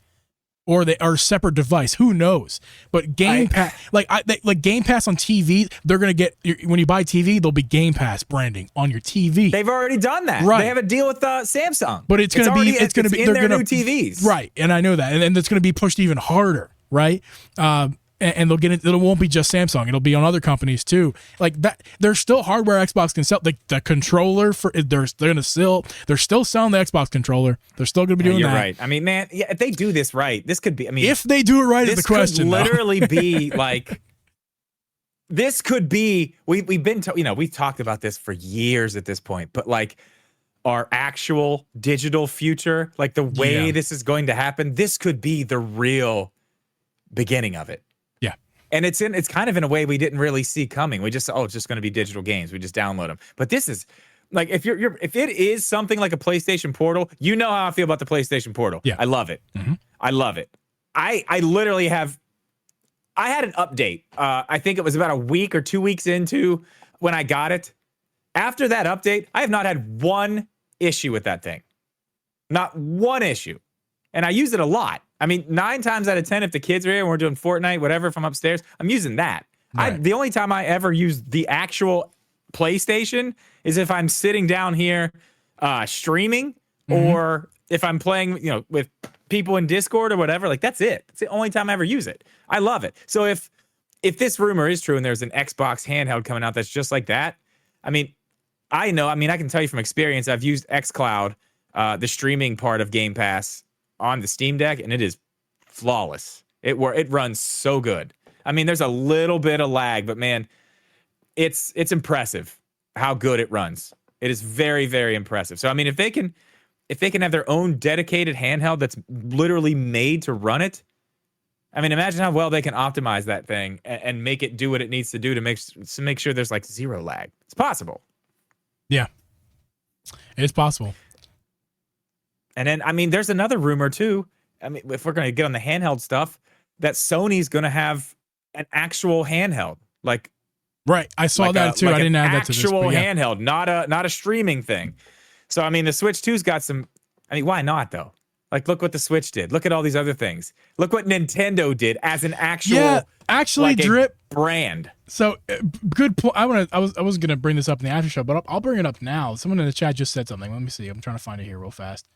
or a separate device. Who knows? But Game Pass, like Game Pass on TV, they're gonna get, when you buy TV, there'll be Game Pass branding on your TV. They've already done that. Right. They have a deal with Samsung. But it's gonna be in their new TVs. Right, and I know that, and it's gonna be pushed even harder, right? And they'll get it. It won't be just Samsung. It'll be on other companies too. Like that, there's still hardware Xbox can sell. The controller they're still selling the Xbox controller. They're still going to be doing that. You're right. I mean, man, if they do this right, this could be. I mean, if they do it right, is the question. This could literally be like. This could be. We've talked about this for years at this point, but like our actual digital future, like the way this is going to happen, this could be the real beginning of it. And it's kind of in a way we didn't really see coming. We just, it's just going to be digital games. We just download them. But this is like, if it is something like a PlayStation Portal, you know how I feel about the PlayStation Portal. Yeah. I love it. Mm-hmm. I love it. I literally had an update. I think it was about a week or 2 weeks into when I got it. After that update, I have not had one issue with that thing. Not one issue. And I use it a lot. I mean, 9 times out of 10, if the kids are here and we're doing Fortnite, whatever, if I'm upstairs, I'm using that. Right. The only time I ever use the actual PlayStation is if I'm sitting down here streaming or if I'm playing, with people in Discord or whatever, like that's it. It's the only time I ever use it. I love it. So if this rumor is true and there's an Xbox handheld coming out that's just like that, I mean, I can tell you from experience, I've used xCloud, the streaming part of Game Pass on the Steam Deck, and it is flawless. It runs so good. I mean, there's a little bit of lag, but man, it's impressive how good it runs. It is very, very impressive. So I mean, if they can have their own dedicated handheld that's literally made to run it, I mean, imagine how well they can optimize that thing and make it do what it needs to do to make sure there's like zero lag. It's possible. Yeah, it's possible. And then, I mean, there's another rumor too. I mean, if we're going to get on the handheld stuff, that Sony's going to have an actual handheld, like. Right, I saw that too. I didn't add that to this. Actual handheld, not a streaming thing. So I mean, the Switch 2's got some. I mean, why not though? Like, look what the Switch did. Look at all these other things. Look what Nintendo did as an actual. Yeah, actually, Drip brand. So good point. I was gonna bring this up in the after show, but I'll bring it up now. Someone in the chat just said something. Let me see. I'm trying to find it here real fast.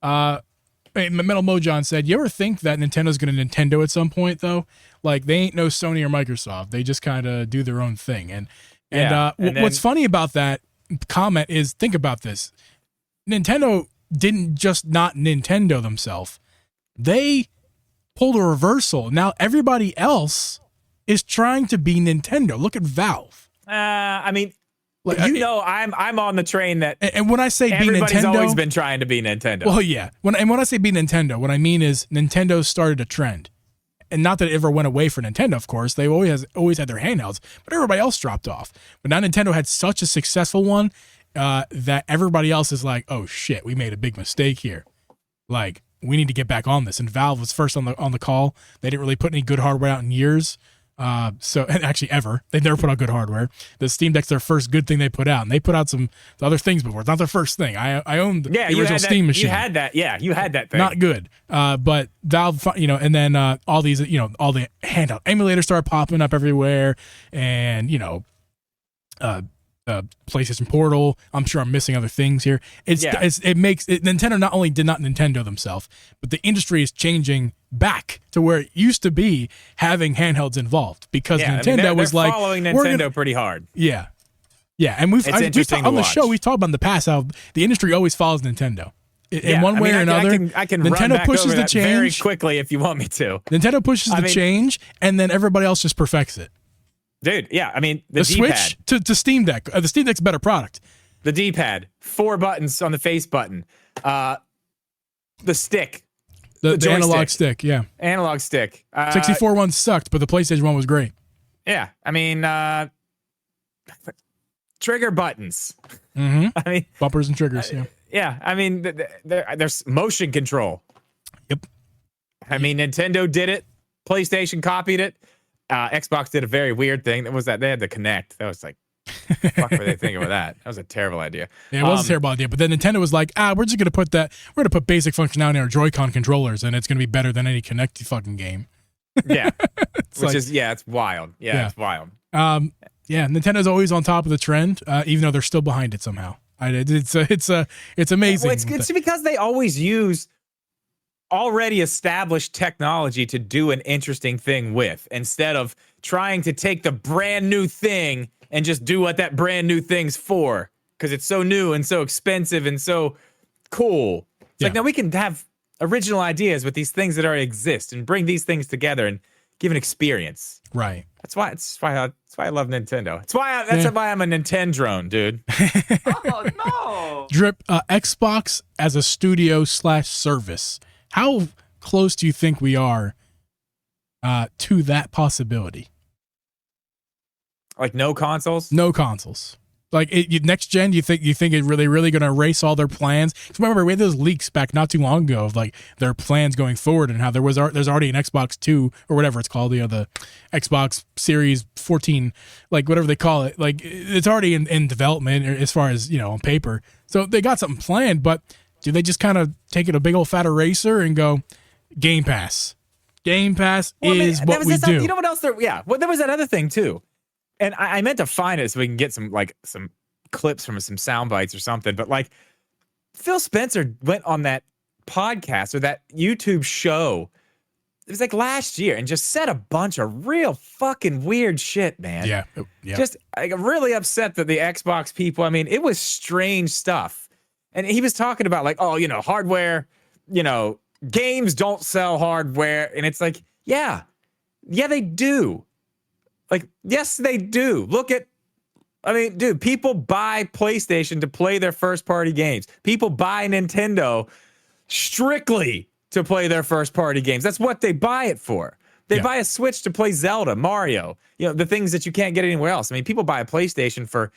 Metal Mojon said, "You ever think that Nintendo's gonna Nintendo at some point though? Like they ain't no Sony or Microsoft. They just kind of do their own thing." And what's funny about that comment is, think about this. Nintendo didn't just not Nintendo themselves. They pulled a reversal. Now everybody else is trying to be Nintendo. Look at Valve. I mean, like, I'm on the train that. And when I say be Nintendo, everybody's always been trying to be Nintendo. Well, yeah. When I say be Nintendo, what I mean is Nintendo started a trend. And not that it ever went away for Nintendo, of course. They always had their handhelds, but everybody else dropped off. But now Nintendo had such a successful one that everybody else is like, oh shit, we made a big mistake here. Like, we need to get back on this. And Valve was first on the call. They didn't really put any good hardware out in years. So actually ever. They've never put out good hardware. The Steam Deck's their first good thing they put out. And they put out some other things before. It's not their first thing. I owned the original Steam machine. You had that. Yeah, you had that thing. Not good. But Valve, and then all these, all the handheld emulators started popping up everywhere. And, PlayStation Portal. I'm sure I'm missing other things here. Nintendo not only did not Nintendo themselves, but the industry is changing back to where it used to be having handhelds involved because Nintendo was like following Nintendo pretty hard. Yeah, and we've talked on the show. We've talked about in the past how the industry always follows Nintendo in one way or another. I can Nintendo run back pushes over the that change very quickly if you want me to. Nintendo pushes the change, and then everybody else just perfects it. Dude, yeah, I mean, the Switch to Steam Deck. The Steam Deck's a better product. The D-pad, 4 buttons on the face button. The stick. The analog stick, yeah. Analog stick. 64 one sucked, but the PlayStation one was great. Yeah, I mean, trigger buttons. Mm-hmm. I mean, bumpers and triggers, yeah. Yeah, I mean, there's motion control. Yep. I mean, Nintendo did it. PlayStation copied it. Xbox did a very weird thing. That was that they had the Kinect. That was like, fuck were they thinking with that? That was a terrible idea. Yeah, it was a terrible idea. But then Nintendo was like, we're just gonna put that. We're gonna put basic functionality in our Joy-Con controllers, and it's gonna be better than any Kinect fucking game. Yeah, it's wild. Yeah, it's wild. Yeah, Nintendo's always on top of the trend, even though they're still behind it somehow. It's amazing. Well, it's because they always use already established technology to do an interesting thing with, instead of trying to take the brand new thing and just do what that brand new thing's for, because it's so new and so expensive and so cool. It's like, now we can have original ideas with these things that already exist and bring these things together and give an experience. Right. That's why I love Nintendo. That's why I'm a Nintendrone, dude. Oh no. Drip, Xbox as a studio / service. How close do you think we are to that possibility? Like no consoles? No consoles. Like next gen, you think it really going to erase all their plans? Remember, we had those leaks back not too long ago of like their plans going forward and how there's already an Xbox 2 or whatever it's called, the Xbox Series 14, like whatever they call it. Like it's already in development as far as on paper. So they got something planned, but do they just kind of take it a big old fat eraser and go Game Pass? Game Pass is what we do. You know what else? There was that other thing too. And I meant to find it so we can get some clips from some sound bites or something. But like Phil Spencer went on that podcast or that YouTube show. It was like last year and just said a bunch of real fucking weird shit, man. Yeah. Just like, really upset that the Xbox people, I mean, it was strange stuff. And he was talking about like, oh, hardware, games don't sell hardware. And it's like, yeah, they do. Like, yes, they do. Dude, people buy PlayStation to play their first party games. People buy Nintendo strictly to play their first party games. That's what they buy it for. They buy a Switch to play Zelda, Mario, the things that you can't get anywhere else. I mean, people buy a PlayStation for,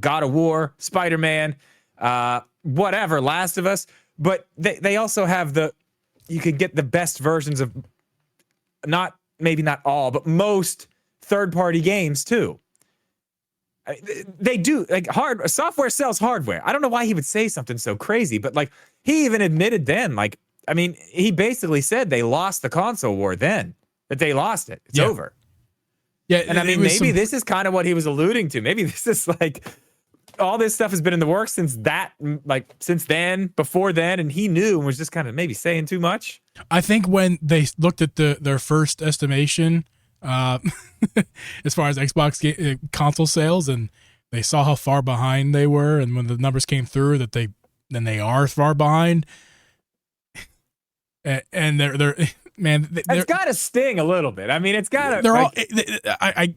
God of War, Spider-Man, whatever, Last of Us. But they also have you could get the best versions of maybe not all, but most third-party games too. They do, like, software sells hardware. I don't know why he would say something so crazy, but like he even admitted then, like, I mean, he basically said they lost the console war then, that they lost it. It's over. Yeah. And I mean, maybe this is kind of what he was alluding to. Maybe this is like all this stuff has been in the works since then, before then, and he knew and was just kind of maybe saying too much. I think when they looked at their first estimation, as far as Xbox console sales, and they saw how far behind they were, and when the numbers came through that they are far behind, and they're man, it's got to sting a little bit. I mean, it's got to. They're all.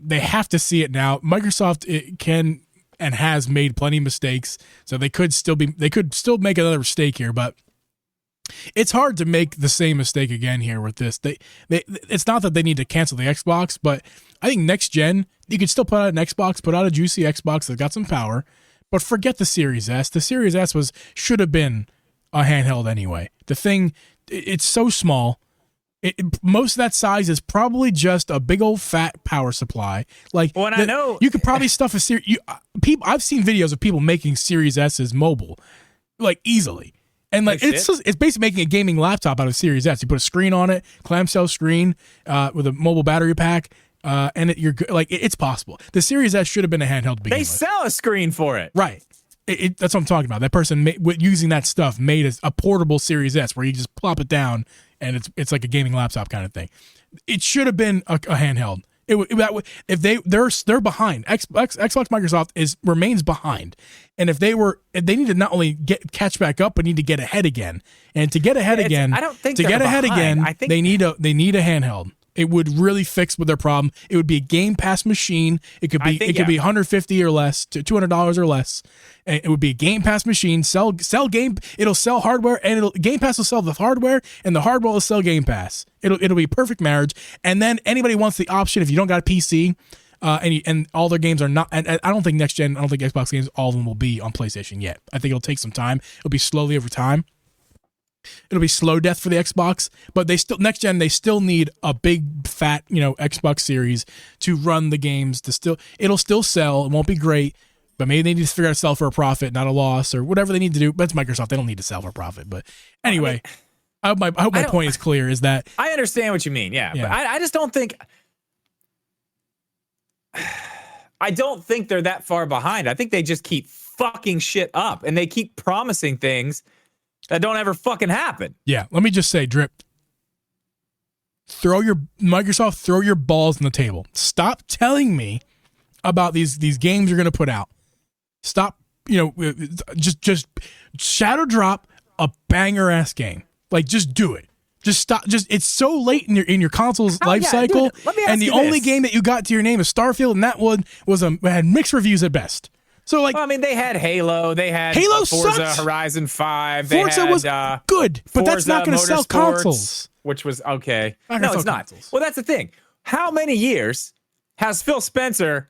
They have to see it now. Microsoft can and has made plenty of mistakes, so they could still make another mistake here, but it's hard to make the same mistake again here with this. It's not that they need to cancel the Xbox, but I think next gen you could still put out an Xbox, put out a juicy Xbox that's got some power, but forget the Series S. The Series S should have been a handheld anyway. The thing, it's so small. Most of that size is probably just a big old fat power supply. Like, I know you could probably stuff a Series. I've seen videos of people making Series S's mobile, like, easily, and like it's basically making a gaming laptop out of Series S. You put a screen on it, clamshell screen, with a mobile battery pack, and it's possible. The Series S should have been a handheld to begin with. They sell a screen for it, right? That's what I'm talking about. That person using that stuff made a portable Series S where you just plop it down and it's like a gaming laptop kind of thing. It should have been a handheld. If they're behind. Xbox Microsoft remains behind, and if they need to not only catch back up but need to get ahead again. And to get ahead again, I don't think to get ahead again, I think they need a handheld. It would really fix with their problem. It would be a Game Pass machine. It could be $150 or less to $200 or less. And it would be a Game Pass machine. Sell game. It'll sell hardware, and Game Pass will sell the hardware, and the hardware will sell Game Pass. It'll be a perfect marriage. And then anybody wants the option, if you don't got a PC, and all their games are not. And I don't think next gen. I don't think Xbox games, all of them will be on PlayStation yet. I think it'll take some time. It'll be slowly over time. It'll be slow death for the Xbox, but next gen they still need a big fat Xbox Series to run the games. It'll still sell. It won't be great, but maybe they need to figure out to sell for a profit, not a loss, or whatever they need to do. But it's Microsoft; they don't need to sell for a profit. But anyway, I hope my point is clear. Is that I understand what you mean? Yeah. But I just don't think. I don't think they're that far behind. I think they just keep fucking shit up, and they keep promising things that don't ever fucking happen. Yeah, let me just say, Drip, throw your balls on the table. Stop telling me about these games you're going to put out. Stop, just shadow drop a banger ass game. Like, just do it. Just stop. Just it's so late in your console's life cycle, and the only game that you got to your name is Starfield, and that one had mixed reviews at best. So, like, well, I mean, they had Halo, they had Halo Forza sucks. Horizon 5, Forza was good, but that's not going to sell consoles. Which was okay. No, it's not. Well, that's the thing. How many years has Phil Spencer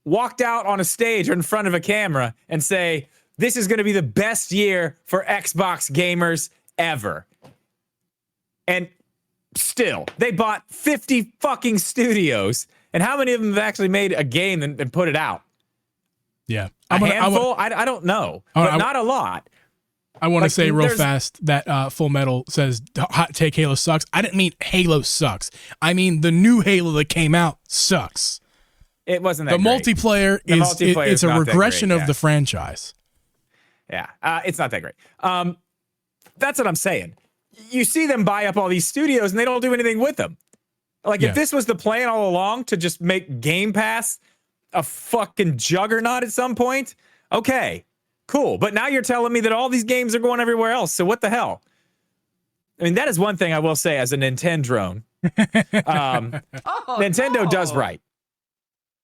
walked out on a stage or in front of a camera and say, this is going to be the best year for Xbox gamers ever? And still, they bought 50 fucking studios, and how many of them have actually made a game and put it out? Yeah. A handful? I don't know, but not a lot. I want to say real fast that Full Metal says hot take Halo sucks. I didn't mean Halo sucks. I mean the new Halo that came out sucks. It wasn't that the great. Multiplayer it's a regression of the franchise. Yeah, it's not that great. That's what I'm saying. You see them buy up all these studios and they don't do anything with them. Like if this was the plan all along to just make Game Pass a fucking juggernaut at some point, okay, cool. But now you're telling me that all these games are going everywhere else. So what the hell? I mean, that is one thing I will say as a Nintendo drone. Nintendo does right.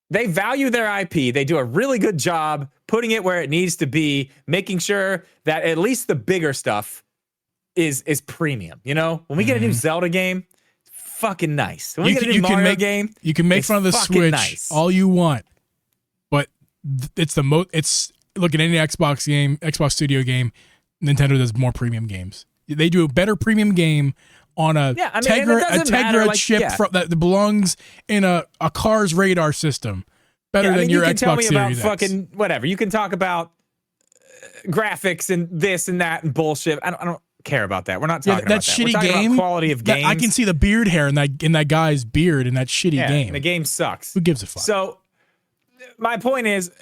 They value their IP. They do a really good job putting it where it needs to be, making sure that at least the bigger stuff is premium. You know, when we get a new Zelda game, it's fucking nice. When we get a new Mario game, you can make fun of the Switch all you want, but it's the most. It's look at any Xbox Studio game. Nintendo does more premium games. They do a better premium game on a Tegra chip that belongs in a car's radar system. Better than your Xbox Series X. You can tell me about fucking whatever. You can talk about graphics and this and that and bullshit. I don't care about that. We're not talking about that. Shitty We're talking game, about quality of games. I can see the beard hair in that guy's beard in that shitty game. The game sucks. Who gives a fuck? So my point is,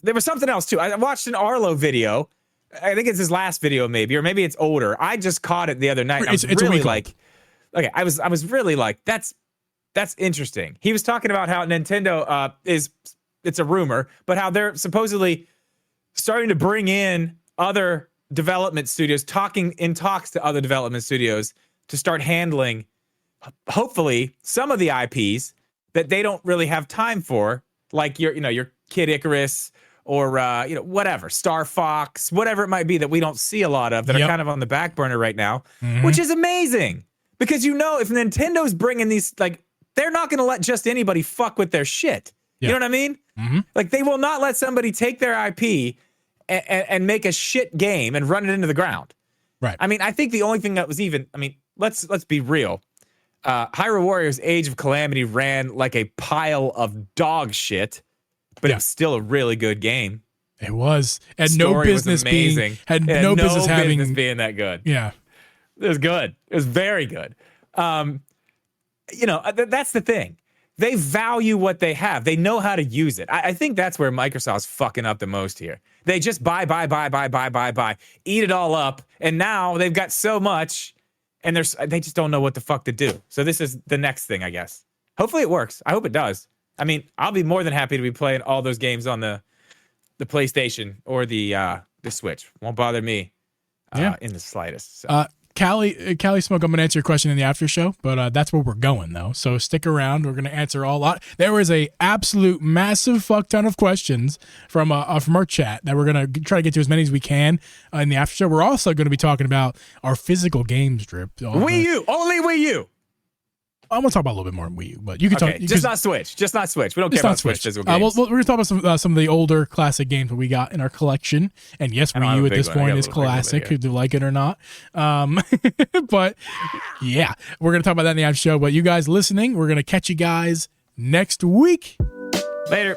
there was something else too. I watched an Arlo video. I think it's his last video, maybe, or maybe it's older. I just caught it the other night. I was really like, okay, I was really like, that's interesting. He was talking about how Nintendo it's a rumor, but how they're supposedly starting to bring in other development studios, talks to other development studios to start handling, hopefully, some of the IPs that they don't really have time for, like your Kid Icarus or whatever, Star Fox, whatever it might be that we don't see a lot of that are kind of on the back burner right now, which is amazing because if Nintendo's bringing these, like, they're not going to let just anybody fuck with their shit. You know what I mean? Like, they will not let somebody take their IP and make a shit game and run it into the ground. Right. I mean, I think the only thing that was let's be real. Hyrule Warriors Age of Calamity ran like a pile of dog shit, but it was still a really good game. It was. Had no business being being that good. Yeah. It was good. It was very good. That's the thing. They value what they have. They know how to use it. I think that's where Microsoft's fucking up the most here. They just buy, eat it all up, and now they've got so much, and they just don't know what the fuck to do. So this is the next thing, I guess. Hopefully it works. I hope it does. I mean, I'll be more than happy to be playing all those games on the PlayStation or the Switch. Won't bother me in the slightest. So. Callie Smoke, I'm going to answer your question in the after show, but that's where we're going, though. So stick around. We're going to answer a lot. There was a absolute massive fuck ton of questions from our chat that we're going to try to get to as many as we can in the after show. We're also going to be talking about our physical games drip. Wii U, only Wii U. I'm going to talk about a little bit more on Wii U, but you can talk. Just not Switch. Just not Switch. We don't care about Switch physical games. We're going to talk about some of the older classic games that we got in our collection. And yes, Wii U at this point is classic, if you like it or not. But yeah, we're going to talk about that in the after show. But you guys listening, we're going to catch you guys next week. Later.